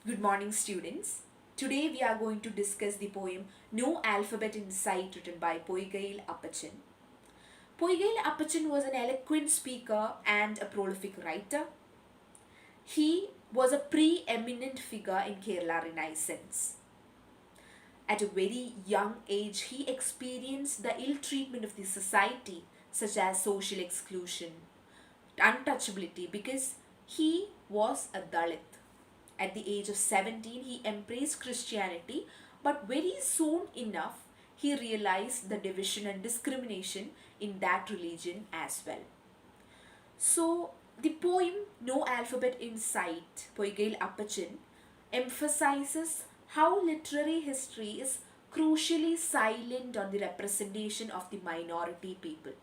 Good morning, students. Today we are going to discuss the poem No Alphabet in Sight, written by Poigail Appachan. Poigail Appachan was an eloquent speaker and a prolific writer. He was a preeminent figure in Kerala Renaissance. At a very young age, he experienced the ill treatment of the society, such as social exclusion, untouchability, because he was a Dalit. At the age of 17, he embraced Christianity, but very soon enough, he realized the division and discrimination in that religion as well. So, the poem No Alphabet in Sight, Poigail Appachan, emphasizes how literary history is crucially silent on the representation of the minority people.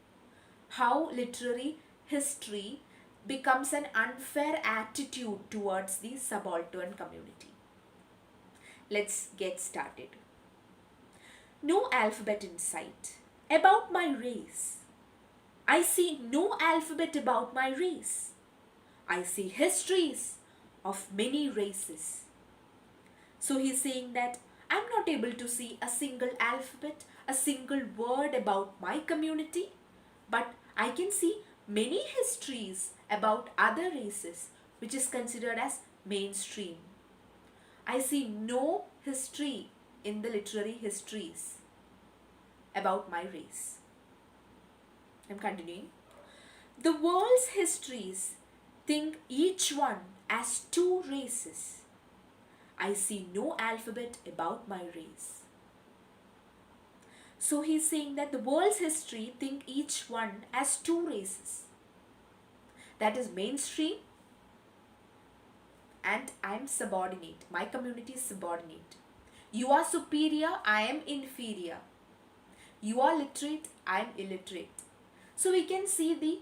How literary history becomes an unfair attitude towards the subaltern community. Let's get started. No alphabet in sight. About my race. I see no alphabet about my race. I see histories of many races. So he's saying that I'm not able to see a single alphabet, a single word about my community, but I can see many histories about other races, which is considered as mainstream. I see no history in the literary histories about my race. I'm continuing. The world's histories think each one as two races. I see no alphabet about my race. So he's saying that the world's history think each one as two races. That is mainstream and I am subordinate. My community is subordinate. You are superior, I am inferior. You are literate, I am illiterate. So we can see the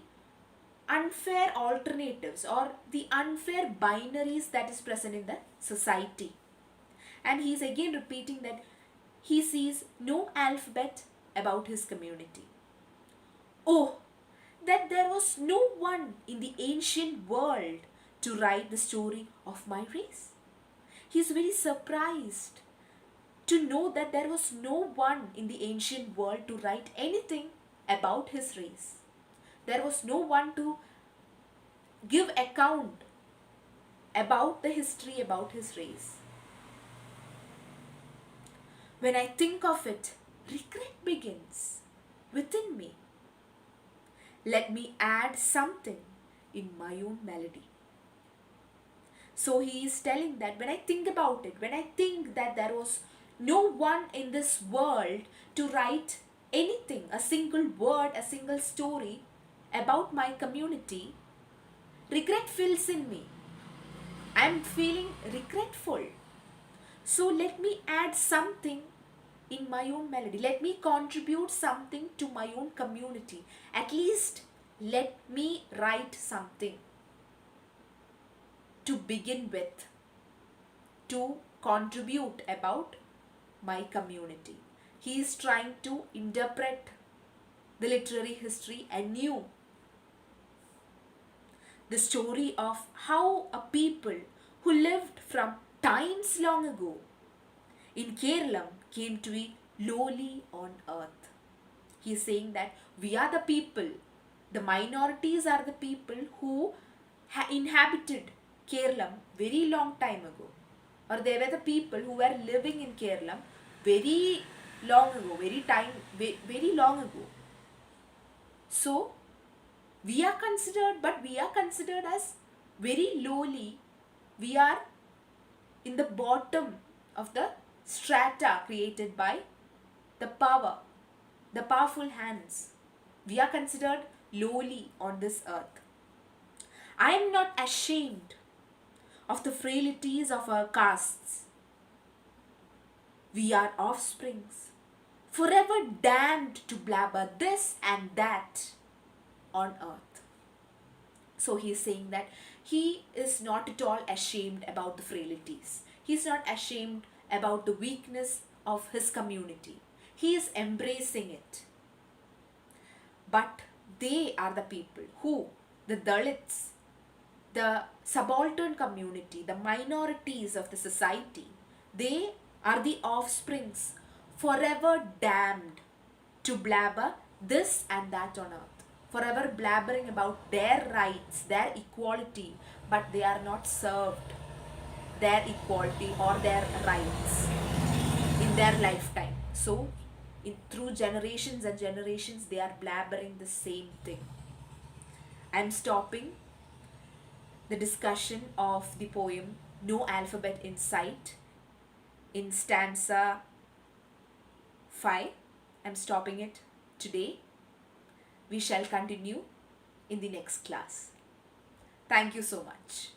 unfair alternatives or the unfair binaries that is present in the society. And he is again repeating that he sees no alphabet about his community. Oh, that there was no one in the ancient world to write the story of my race. He is very surprised to know that there was no one in the ancient world to write anything about his race. There was no one to give account about the history about his race. When I think of it, regret begins within me. Let me add something in my own melody. So he is telling that when I think about it, when I think that there was no one in this world to write anything, a single word, a single story about my community, regret fills in me. I am feeling regretful. So let me add something in my own melody. Let me contribute something to my own community. At least let me write something to begin with, to contribute about my community. He is trying to interpret the literary history anew. The story of how a people who lived from times long ago in Kerala came to be lowly on earth. He is saying that we are the people, the minorities are the people who inhabited Kerala very long time ago, or they were the people who were living in Kerala very long ago, very long ago. So we are considered as very lowly. We are in the bottom of the strata created by the powerful hands. We are considered lowly on this earth. I am not ashamed of the frailties of our castes. We are offsprings, forever damned to blabber this and that on earth. So he is saying that he is not at all ashamed about the frailties. He is not ashamed about the weakness of his community. He is embracing it. But they are the people who, the Dalits, the subaltern community, the minorities of the society, they are the offsprings forever damned to blabber this and that on earth, forever blabbering about their rights, their equality, but they are not served their equality or their rights in their lifetime. So, through generations and generations, they are blabbering the same thing. I'm stopping the discussion of the poem No Alphabet in Sight in stanza 5. I'm stopping it today. We shall continue in the next class. Thank you so much.